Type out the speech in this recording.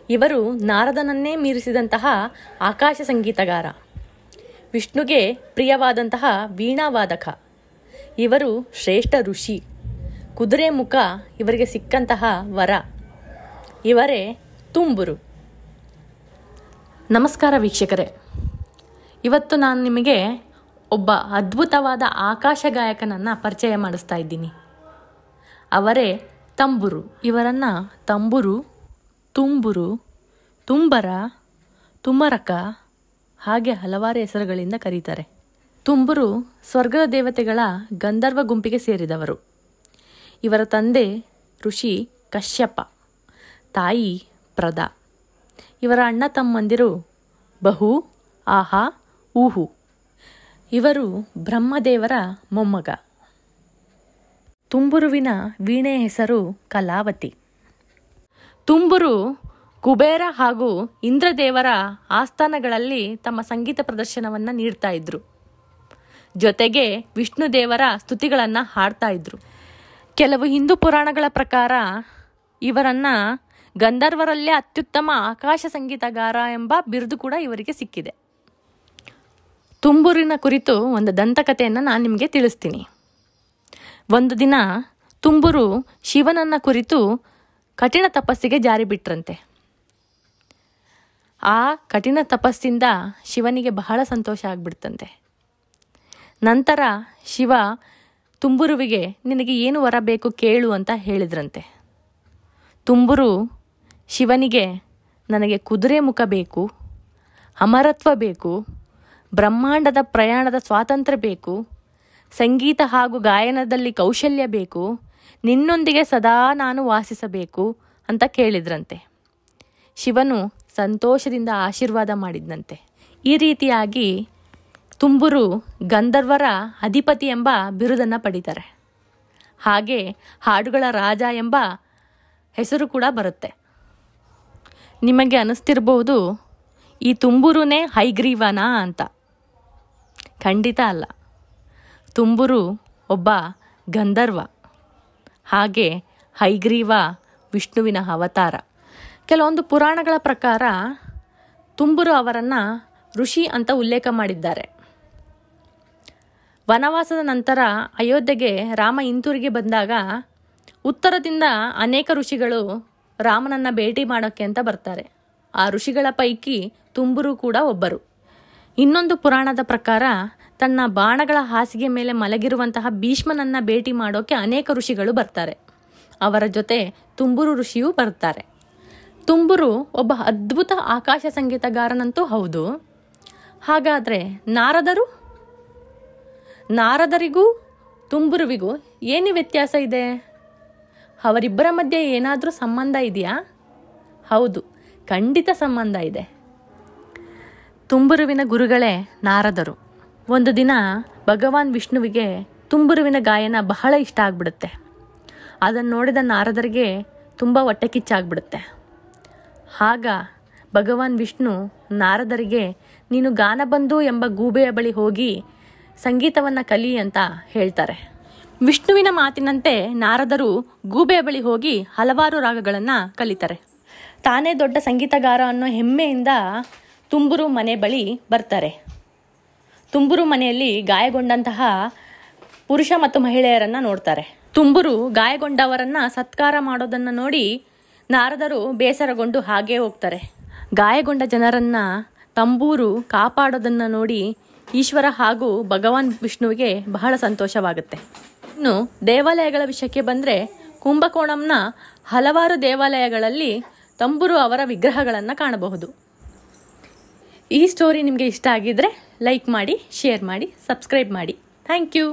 ಇವರು ನಾರದನನ್ನೇ ಮೀರಿಸಿದಂತಹ ಆಕಾಶ ಸಂಗೀತಗಾರ, ವಿಷ್ಣುಗೆ ಪ್ರಿಯವಾದಂತಹ ವೀಣಾವಾದಕ. ಇವರು ಶ್ರೇಷ್ಠ ಋಷಿ. ಕುದುರೆ ಮುಖ ಇವರಿಗೆ ಸಿಕ್ಕಂತಹ ವರ. ಇವರೇ ತುಂಬುರು. ನಮಸ್ಕಾರ ವೀಕ್ಷಕರೇ, ಇವತ್ತು ನಾನು ನಿಮಗೆ ಒಬ್ಬ ಅದ್ಭುತವಾದ ಆಕಾಶ ಗಾಯಕನನ್ನು ಪರಿಚಯ ಮಾಡಿಸ್ತಾ ಇದ್ದೀನಿ. ಅವರೇ ತಂಬುರು. ಇವರನ್ನು ತಂಬುರು, ತುಂಬುರು, ತುಂಬರ, ತುಮರಕ ಹಾಗೆ ಹಲವಾರು ಹೆಸರುಗಳಿಂದ ಕರೀತಾರೆ. ತುಂಬುರು ಸ್ವರ್ಗದ ದೇವತೆಗಳ ಗಂಧರ್ವ ಗುಂಪಿಗೆ ಸೇರಿದವರು. ಇವರ ತಂದೆ ಋಷಿ ಕಶ್ಯಪ, ತಾಯಿ ಪ್ರದ. ಇವರ ಅಣ್ಣ ತಮ್ಮಂದಿರು ಬಹು, ಆಹಾ, ಊಹು. ಇವರು ಬ್ರಹ್ಮದೇವರ ಮೊಮ್ಮಗ. ತುಂಬುರುವಿನ ವೀಣೆಯ ಹೆಸರು ಕಲಾವತಿ. ತುಂಬುರು ಕುಬೇರ ಹಾಗೂ ಇಂದ್ರದೇವರ ಆಸ್ಥಾನಗಳಲ್ಲಿ ತಮ್ಮ ಸಂಗೀತ ಪ್ರದರ್ಶನವನ್ನು ನೀಡ್ತಾ ಇದ್ರು. ಜೊತೆಗೆ ವಿಷ್ಣು ದೇವರ ಸ್ತುತಿಗಳನ್ನು ಹಾಡ್ತಾ ಇದ್ರು. ಕೆಲವು ಹಿಂದೂ ಪುರಾಣಗಳ ಪ್ರಕಾರ ಇವರನ್ನು ಗಂಧರ್ವರಲ್ಲೇ ಅತ್ಯುತ್ತಮ ಆಕಾಶ ಸಂಗೀತಗಾರ ಎಂಬ ಬಿರುದು ಕೂಡ ಇವರಿಗೆ ಸಿಕ್ಕಿದೆ. ತುಂಬುರಿನ ಕುರಿತು ಒಂದು ದಂತಕಥೆಯನ್ನು ನಾನು ನಿಮಗೆ ತಿಳಿಸ್ತೀನಿ. ಒಂದು ದಿನ ತುಂಬುರು ಶಿವನನ್ನ ಕುರಿತು ಕಠಿಣ ತಪಸ್ಸಿಗೆ ಜಾರಿ ಬಿಟ್ರಂತೆ. ಆ ಕಠಿಣ ತಪಸ್ಸಿಂದ ಶಿವನಿಗೆ ಬಹಳ ಸಂತೋಷ ಆಗ್ಬಿಡ್ತಂತೆ. ನಂತರ ಶಿವ ತುಂಬುರುವಿಗೆ ನಿನಗೆ ಏನು ವರ ಬೇಕು ಕೇಳು ಅಂತ ಹೇಳಿದ್ರಂತೆ. ತುಂಬುರು ಶಿವನಿಗೆ ನನಗೆ ಕುದುರೆ ಮುಖ ಬೇಕು, ಅಮರತ್ವ ಬೇಕು, ಬ್ರಹ್ಮಾಂಡದ ಪ್ರಯಾಣದ ಸ್ವಾತಂತ್ರ್ಯ ಬೇಕು, ಸಂಗೀತ ಹಾಗೂ ಗಾಯನದಲ್ಲಿ ಕೌಶಲ್ಯ ಬೇಕು, ನಿನ್ನೊಂದಿಗೆ ಸದಾ ನಾನು ವಾಸಿಸಬೇಕು ಅಂತ ಕೇಳಿದ್ರಂತೆ. ಶಿವನು ಸಂತೋಷದಿಂದ ಆಶೀರ್ವಾದ ಮಾಡಿದ್ನಂತೆ. ಈ ರೀತಿಯಾಗಿ ತುಂಬುರು ಗಂಧರ್ವರ ಅಧಿಪತಿ ಎಂಬ ಬಿರುದನ್ನು ಪಡೀತಾರೆ. ಹಾಗೆ ಹಾಡುಗಳ ರಾಜ ಎಂಬ ಹೆಸರು ಕೂಡ ಬರುತ್ತೆ. ನಿಮಗೆ ಅನಿಸ್ತಿರ್ಬೋದು, ಈ ತುಂಬುರುನೇ ಹೈಗ್ರೀವನಾ ಅಂತ. ಖಂಡಿತ ಅಲ್ಲ. ತುಂಬುರು ಒಬ್ಬ ಗಂಧರ್ವ. ಹಾಗೆ ಹೈಗ್ರೀವ ವಿಷ್ಣುವಿನ ಅವತಾರ. ಕೆಲವೊಂದು ಪುರಾಣಗಳ ಪ್ರಕಾರ ತುಂಬುರು ಅವರನ್ನು ಋಷಿ ಅಂತ ಉಲ್ಲೇಖ ಮಾಡಿದ್ದಾರೆ. ವನವಾಸದ ನಂತರ ಅಯೋಧ್ಯೆಗೆ ರಾಮ ಹಿಂತಿರುಗಿ ಬಂದಾಗ ಉತ್ತರದಿಂದ ಅನೇಕ ಋಷಿಗಳು ರಾಮನನ್ನು ಭೇಟಿ ಮಾಡೋಕ್ಕೆ ಅಂತ ಬರ್ತಾರೆ. ಆ ಋಷಿಗಳ ಪೈಕಿ ತುಂಬುರು ಕೂಡ ಒಬ್ಬರು. ಇನ್ನೊಂದು ಪುರಾಣದ ಪ್ರಕಾರ ತನ್ನ ಬಾಣಗಳ ಹಾಸಿಗೆ ಮೇಲೆ ಮಲಗಿರುವಂತಹ ಭೀಷ್ಮನನ್ನು ಭೇಟಿ ಮಾಡೋಕ್ಕೆ ಅನೇಕ ಋಷಿಗಳು ಬರ್ತಾರೆ. ಅವರ ಜೊತೆ ತುಂಬುರು ಋಷಿಯೂ ಬರ್ತಾರೆ. ತುಂಬುರು ಒಬ್ಬ ಅದ್ಭುತ ಆಕಾಶ ಸಂಗೀತಗಾರನಂತೂ ಹೌದು. ಹಾಗಾದರೆ ನಾರದರಿಗೂ ತುಂಬುರುವಿಗೂ ಏನು ವ್ಯತ್ಯಾಸ ಇದೆ? ಅವರಿಬ್ಬರ ಮಧ್ಯೆ ಏನಾದರೂ ಸಂಬಂಧ ಇದೆಯಾ? ಹೌದು, ಖಂಡಿತ ಸಂಬಂಧ ಇದೆ. ತುಂಬುರುವಿನ ಗುರುಗಳೇ ನಾರದರು. ಒಂದು ದಿನ ಭಗವಾನ್ ವಿಷ್ಣುವಿಗೆ ತುಂಬುರುವಿನ ಗಾಯನ ಬಹಳ ಇಷ್ಟ ಆಗ್ಬಿಡುತ್ತೆ. ಅದನ್ನು ನೋಡಿದ ನಾರದರಿಗೆ ತುಂಬ ಹೊಟ್ಟೆ ಕಿಚ್ಚಾಗ್ಬಿಡುತ್ತೆ. ಆಗ ಭಗವಾನ್ ವಿಷ್ಣು ನಾರದರಿಗೆ, ನೀನು ಗಾನಬಂಧು ಎಂಬ ಗೂಬೆಯ ಬಳಿ ಹೋಗಿ ಸಂಗೀತವನ್ನು ಕಲಿ ಅಂತ ಹೇಳ್ತಾರೆ. ವಿಷ್ಣುವಿನ ಮಾತಿನಂತೆ ನಾರದರು ಗೂಬೆಯ ಬಳಿ ಹೋಗಿ ಹಲವಾರು ರಾಗಗಳನ್ನು ಕಲಿತಾರೆ. ತಾನೇ ದೊಡ್ಡ ಸಂಗೀತಗಾರ ಅನ್ನೋ ಹೆಮ್ಮೆಯಿಂದ ತುಂಬುರು ಮನೆ ಬಳಿ ಬರ್ತಾರೆ. ತುಂಬುರು ಮನೆಯಲ್ಲಿ ಗಾಯಗೊಂಡಂತಹ ಪುರುಷ ಮತ್ತು ಮಹಿಳೆಯರನ್ನು ನೋಡ್ತಾರೆ. ತುಂಬುರು ಗಾಯಗೊಂಡವರನ್ನು ಸತ್ಕಾರ ಮಾಡೋದನ್ನು ನೋಡಿ ನಾರದರು ಬೇಸರಗೊಂಡು ಹಾಗೇ ಹೋಗ್ತಾರೆ. ಗಾಯಗೊಂಡ ಜನರನ್ನು ತಂಬೂರು ಕಾಪಾಡೋದನ್ನು ನೋಡಿ ಈಶ್ವರ ಹಾಗೂ ಭಗವಾನ್ ವಿಷ್ಣುವಿಗೆ ಬಹಳ ಸಂತೋಷವಾಗುತ್ತೆ. ಇನ್ನು ದೇವಾಲಯಗಳ ವಿಷಯಕ್ಕೆ ಬಂದರೆ ಕುಂಭಕೋಣಂನ ಹಲವಾರು ದೇವಾಲಯಗಳಲ್ಲಿ ತಂಬುರು ಅವರ ವಿಗ್ರಹಗಳನ್ನು ಕಾಣಬಹುದು. ಈ ಸ್ಟೋರಿ ನಿಮಗೆ ಇಷ್ಟ ಆಗಿದ್ದರೆ ಲೈಕ್ ಮಾಡಿ, ಶೇರ್ ಮಾಡಿ, ಸಬ್ಸ್ಕ್ರೈಬ್ ಮಾಡಿ. Thank you.